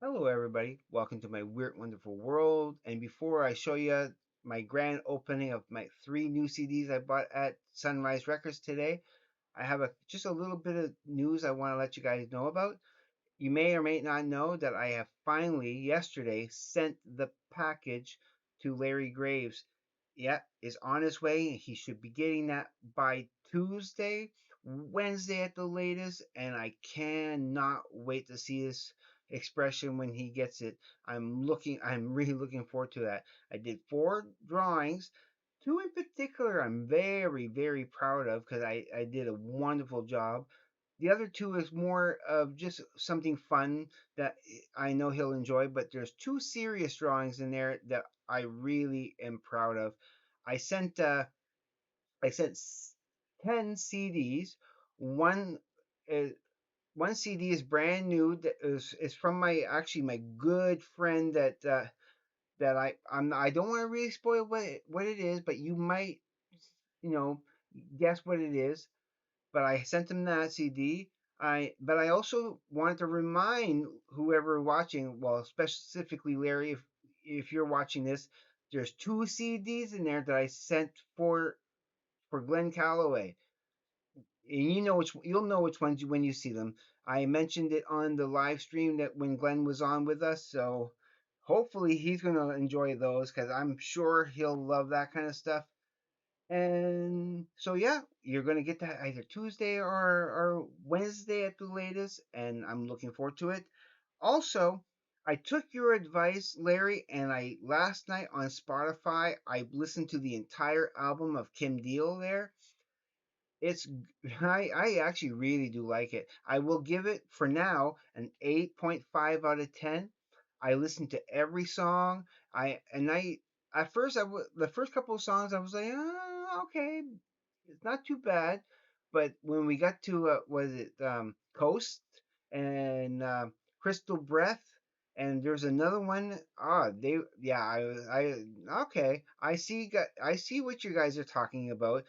Hello, everybody. Welcome to my weird, wonderful world. And before I show you my grand opening of my three new CDs I bought at Sunrise Records today, I have just a little bit of news I want to let you guys know about. You may or may not know that I have finally, yesterday, sent the package to Larry Graves. Yeah, is on his way. He should be getting that by Tuesday, Wednesday at the latest, and I cannot wait to see his expression when he gets it. I'm really looking forward to that. I did four drawings. Two in particular I'm very, very proud of because I did a wonderful job. The other two is more of just something fun that I know he'll enjoy, but there's two serious drawings in there that I really am proud of. I sent uh, I sent 10 CDs. One uh, one CD is brand new. That is from my good friend that I don't want to really spoil what it is, but you might you know guess what it is. But I sent him that CD. But I also wanted to remind whoever watching, well, specifically Larry, if you're watching this, there's two CDs in there that I sent for Glenn Calloway. And you'll know which ones when you see them. I mentioned it on the live stream that when Glenn was on with us, so hopefully he's gonna enjoy those because I'm sure he'll love that kind of stuff. And so yeah, you're gonna get that either Tuesday or Wednesday at the latest, and I'm looking forward to it. Also, I took your advice, Larry, and I last night on Spotify I listened to the entire album of Kim Deal there. It's I actually really do like it. I will give it for now an 8.5 out of 10. I listened to every song. I at first the first couple of songs I was like, oh, okay, it's not too bad. But when we got to was it Coast and Crystal Breath, and there's another one. They yeah I okay. I see what you guys are talking about.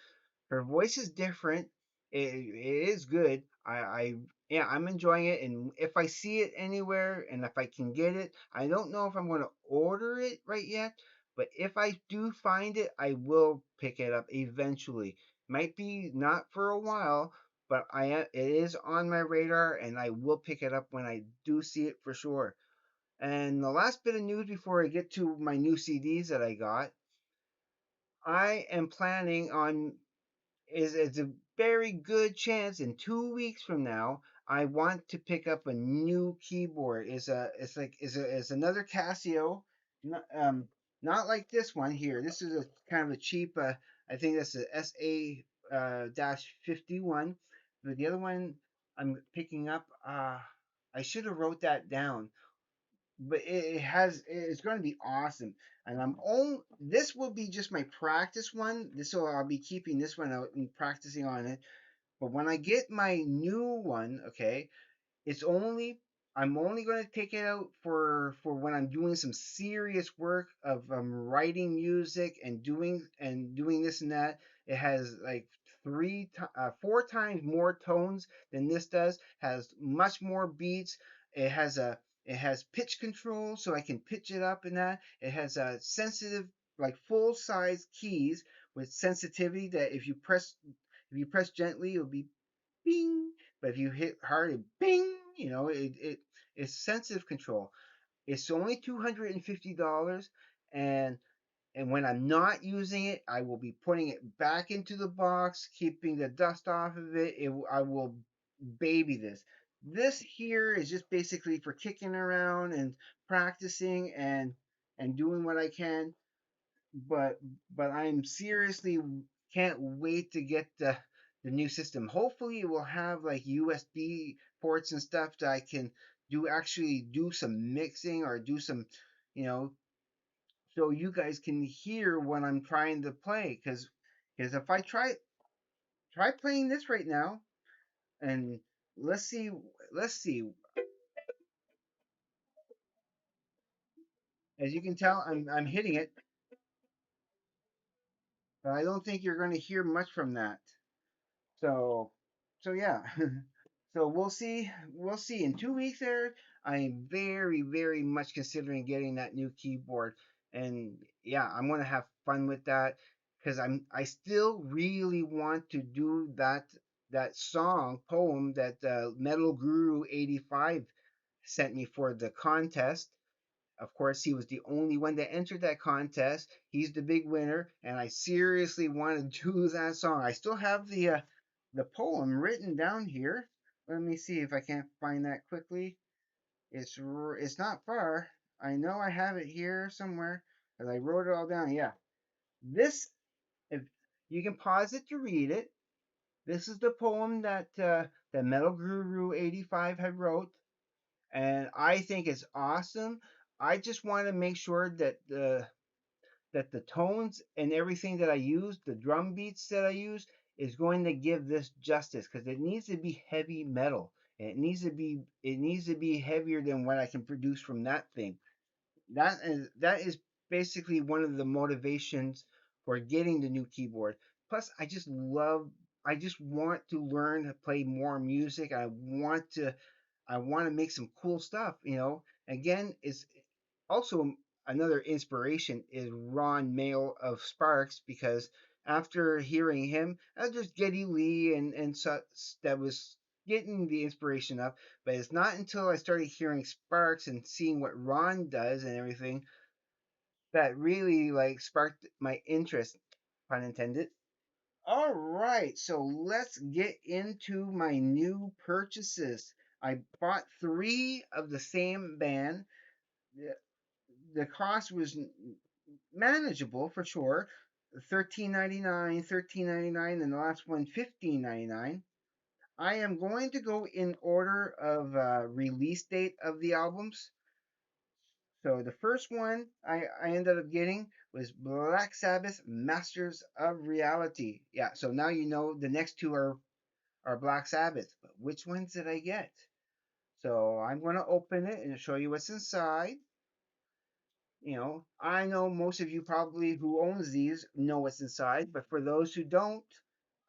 Her voice is different. It is good. Yeah, I'm enjoying it. And if I see it anywhere and if I can get it, I don't know if I'm going to order it right yet. But if I do find it, I will pick it up eventually. Might be not for a while, but it is on my radar and I will pick it up when I do see it for sure. And the last bit of news before I get to my new CDs that I got, I am planning on is it's a very good chance in 2 weeks from now I want to pick up a new keyboard. It's another Casio, not, not like this one here. This is a kind of a cheap. I think that's a SA dash 51. But the other one I'm picking up. I should have wrote that down, but it's going to be awesome. And this will be just my practice one. This will I'll be keeping this one out and practicing on it. But when I get my new one, okay, it's only I'm only going to take it out for when I'm doing some serious work of writing music and doing this and that. It has like four times more tones than this does. Has much more beats. It has a it has pitch control, so I can pitch it up and that. It has a sensitive, like full size keys with sensitivity that if you press gently, it'll be bing. But if you hit hard, it bing. It's sensitive control. It's only $250, and when I'm not using it, I will be putting it back into the box, keeping the dust off of it. I will baby this. This here is just basically for kicking around and practicing and doing what I can. But I'm seriously can't wait to get the new system. Hopefully, it will have like USB ports and stuff that I can do some mixing or do some, you know, so you guys can hear what I'm trying to play. Because if I try playing this right now, and let's see let's see, as you can tell, I'm hitting it, but I don't think you're going to hear much from that. So yeah. So we'll see. We'll see. In 2 weeks, there, I'm very, very much considering getting that new keyboard, and yeah, I'm gonna have fun with that because I still really want to do that song poem that Metal Guru 85 sent me for the contest. Of course, he was the only one that entered that contest. He's the big winner, and I seriously want to do that song. I still have the poem written down here. Let me see if I can't find that quickly. It's not far. I know I have it here somewhere, as I wrote it all down. Yeah, this if you can pause it to read it. This is the poem that Metal Guru 85 had wrote, and I think it's awesome. I just want to make sure that the tones and everything that I use, the drum beats that I use, is going to give this justice because it needs to be heavy metal. And it needs to be heavier than what I can produce from that thing. That is basically one of the motivations for getting the new keyboard. Plus, I just want to learn to play more music. I want to make some cool stuff. Again, it's also another inspiration is Ron Mail of Sparks because after hearing him, there's Geddy Lee and such that was getting the inspiration up. But it's not until I started hearing Sparks and seeing what Ron does and everything that really like sparked my interest, pun intended. All right, so let's get into my new purchases. I bought three of the same band. The cost was manageable for sure. 13.99, 13.99, and the last one 15.99. I am going to go in order of release date of the albums. So the first one I ended up getting was Black Sabbath Masters of Reality. Yeah, so now you know the next two are Black Sabbath. But which ones did I get? So I'm going to open it and show you what's inside. I know most of you probably who owns these know what's inside, but for those who don't,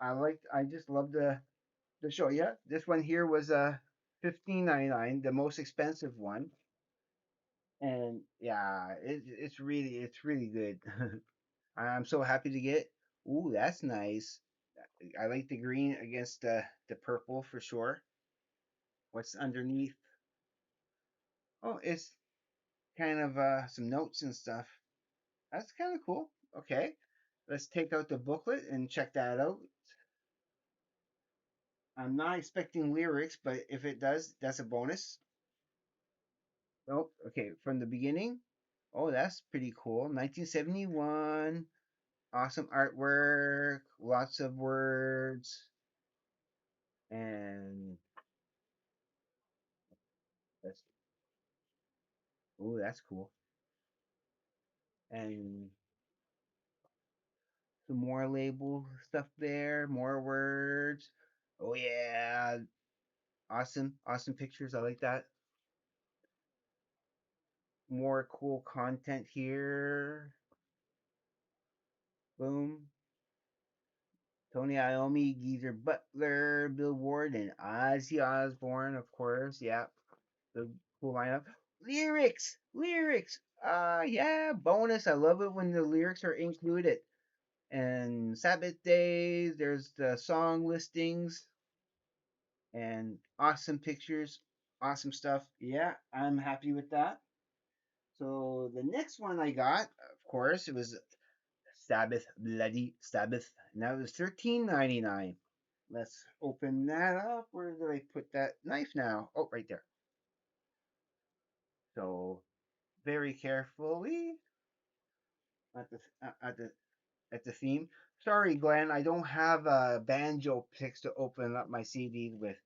I just love to show you. This one here was 15.99, the most expensive one, and yeah, it's really good. I'm so happy to get. Ooh, that's nice. I like the green against the purple for sure. What's underneath? Oh, it's kind of some notes and stuff. That's kind of cool. Okay, let's take out the booklet and check that out. I'm not expecting lyrics, but if it does, that's a bonus. Oh, okay, from the beginning. Oh, that's pretty cool. 1971. Awesome artwork, lots of words, and that's that's cool. And some more label stuff there, more words. Oh yeah, awesome, awesome pictures. I like that. More cool content here. Boom. Tony Iommi, Geezer Butler, Bill Ward, and Ozzy Osbourne, of course. Yeah, the cool lineup. Lyrics, lyrics. Yeah, bonus. I love it when the lyrics are included. And Sabbath days. There's the song listings and awesome pictures, awesome stuff. Yeah, I'm happy with that. So the next one I got, of course, it was Sabbath, Bloody Sabbath. And that was 13.99. Let's open that up. Where did I put that knife now? Oh, right there. So very carefully at the at the at the theme. Sorry, Glenn, I don't have banjo picks to open up my CDs with,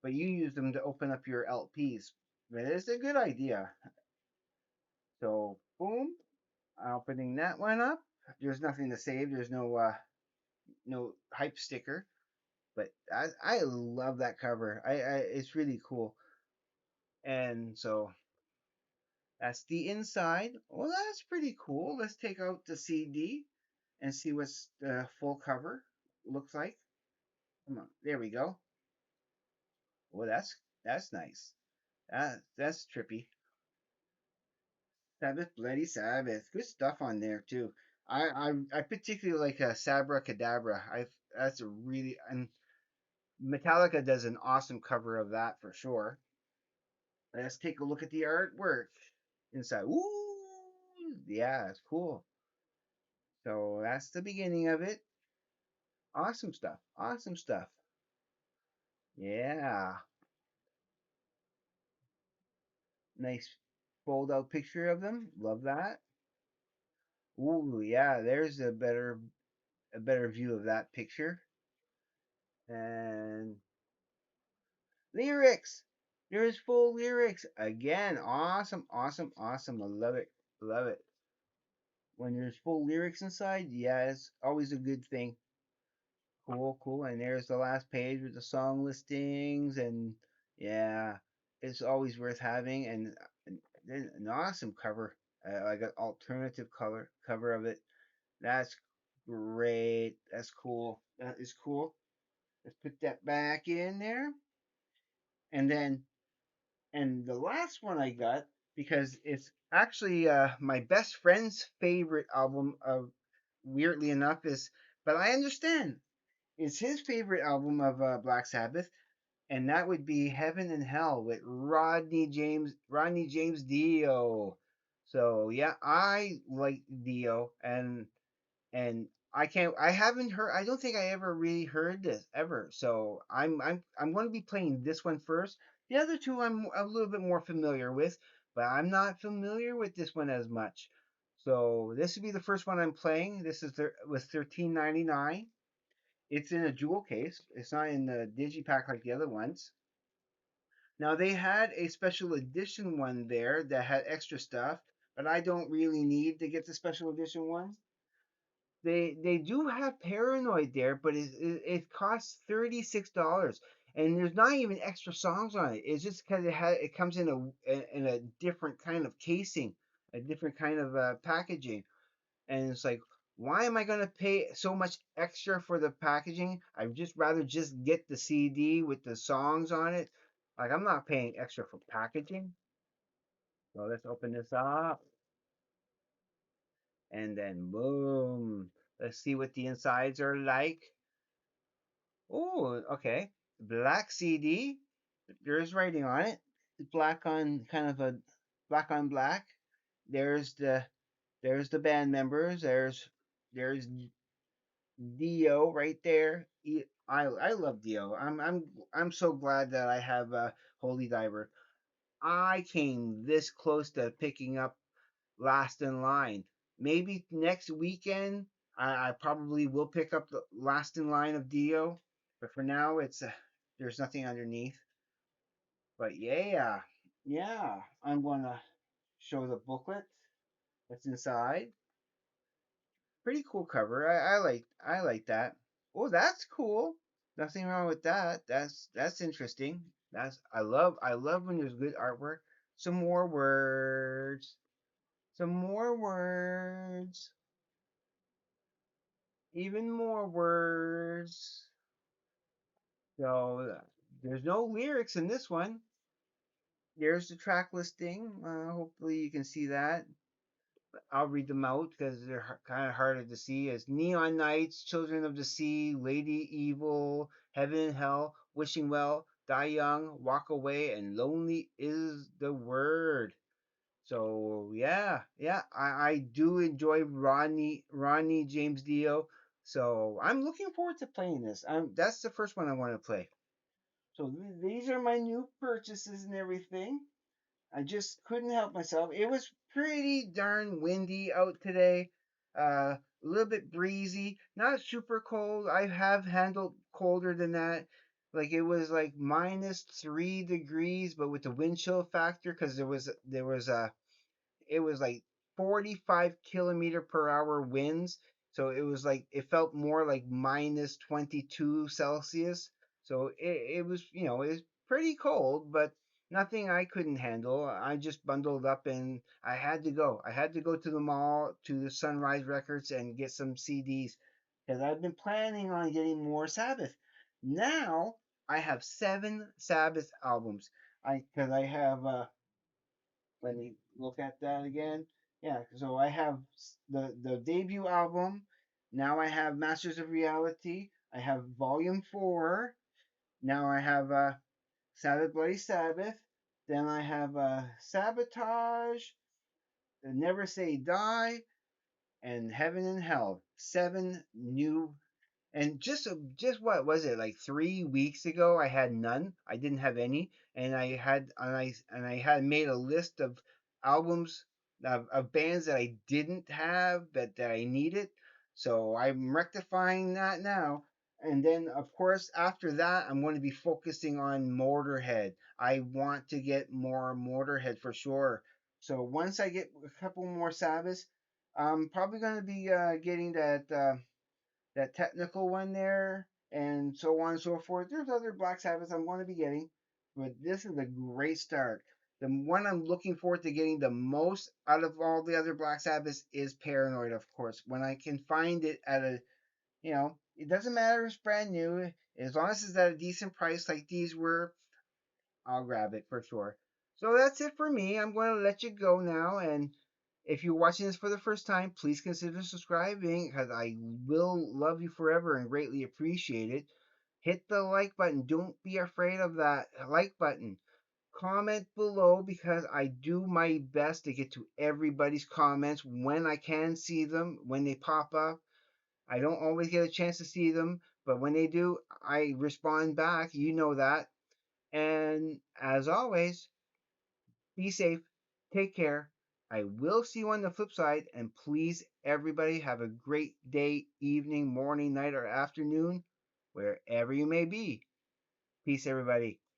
but you use them to open up your LPs. But it's a good idea. So boom, opening that one up. There's nothing to save. There's no hype sticker. But I love that cover. I it's really cool. And so that's the inside. Well, that's pretty cool. Let's take out the CD and see what's the full cover looks like. Come on, there we go. Well, that's nice. That's trippy. Sabbath, Bloody Sabbath. Good stuff on there too. I particularly like Sabra Cadabra. I That's a really, and Metallica does an awesome cover of that for sure. Let's take a look at the artwork inside. Ooh, yeah, it's cool. So that's the beginning of it. Awesome stuff. Awesome stuff. Yeah. Nice fold out picture of them. Love that. Ooh, yeah, there's a better view of that picture. And lyrics. There's full lyrics. Again, awesome, awesome, awesome. I love it. Love it. When there's full lyrics inside, yeah, it's always a good thing. Cool, cool. And there's the last page with the song listings, and yeah, it's always worth having. And then an awesome cover, like an alternative cover of it. That's great. That's cool. That is cool. Let's put that back in there, and then and the last one I got because it's actually my best friend's favorite album of weirdly enough is, but I understand it's his favorite album of Black Sabbath, and that would be Heaven and Hell with Rodney James Dio. So yeah, I like Dio, and I haven't heard, I don't think I ever really heard this ever. So I'm going to be playing this one first. The other two I'm a little bit more familiar with, but I'm not familiar with this one as much. So this would be the first one I'm playing. This is was 13.99. It's in a jewel case. It's not in the digipack like the other ones. Now they had a special edition one there that had extra stuff, but I don't really need to get the special edition one. They do have Paranoid there, but it costs $36, and there's not even extra songs on it. It's just because it comes in a different kind of casing, a different kind of packaging, and it's like, why am I gonna pay so much extra for the packaging? I'd just rather just get the CD with the songs on it. Like I'm not paying extra for packaging. So let's open this up, and then boom. Let's see what the insides are like. Oh, okay. Black CD. There's writing on it. Black on kind of a black on black. There's the band members. There's Dio right there. I love Dio. I'm so glad that I have Holy Diver. I came this close to picking up Last in Line. Maybe next weekend I probably will pick up the Last in Line of Dio, but for now it's there's nothing underneath. But yeah, yeah, I'm gonna show the booklet that's inside. Pretty cool cover. I like that. Oh, that's cool. Nothing wrong with that. That's interesting. I love when there's good artwork. Some more words. Some more words. Even more words. So there's no lyrics in this one. There's the track listing. Hopefully you can see that. I'll read them out because they're kind of harder to see. As Neon Knights, Children of the Sea, Lady Evil, Heaven and Hell, Wishing Well, Die Young, Walk Away, and Lonely is the Word. So yeah, yeah, I do enjoy Ronnie James Dio. So I'm looking forward to playing this. That's the first one I want to play. So these are my new purchases and everything. I just couldn't help myself. It was pretty darn windy out today. A little bit breezy, not super cold. I have handled colder than that. Like it was like -3 degrees, but with the wind chill factor, because there was a it was like 45 kilometer per hour winds. So it was like it felt more like -22 Celsius. So it was, it was pretty cold, but nothing I couldn't handle. I just bundled up and I had to go. I had to go to the mall, to the Sunrise Records, and get some CDs because I've been planning on getting more Sabbath. Now I have 7 Sabbath albums. Because I have let me look at that again. Yeah, so I have the debut album. Now I have Masters of Reality. I have Volume 4. Now I have Sabbath Bloody Sabbath. Then I have Sabotage, Never Say Die, and Heaven and Hell. 7 new, and just what was it, like 3 weeks ago? I had none. I didn't have any, and I had made a list of albums of bands that I didn't have that I needed. So I'm rectifying that now. And then of course after that I'm going to be focusing on Motorhead. I want to get more Motorhead for sure. So once I get a couple more Sabbaths, I'm probably going to be getting that technical one there, and so on and so forth. There's other Black Sabbaths I'm going to be getting, but this is a great start. The one I'm looking forward to getting the most out of all the other Black Sabbaths is Paranoid, of course. When I can find it at a, it doesn't matter if it's brand new, as long as it's at a decent price like these were, I'll grab it for sure. So that's it for me. I'm going to let you go now. And if you're watching this for the first time, please consider subscribing because I will love you forever and greatly appreciate it. Hit the like button. Don't be afraid of that like button. Comment below because I do my best to get to everybody's comments when I can see them, when they pop up. I don't always get a chance to see them, but when they do, I respond back. You know that. And as always, be safe, take care. I will see you on the flip side, and please, everybody, have a great day, evening, morning, night, or afternoon, wherever you may be. Peace, everybody.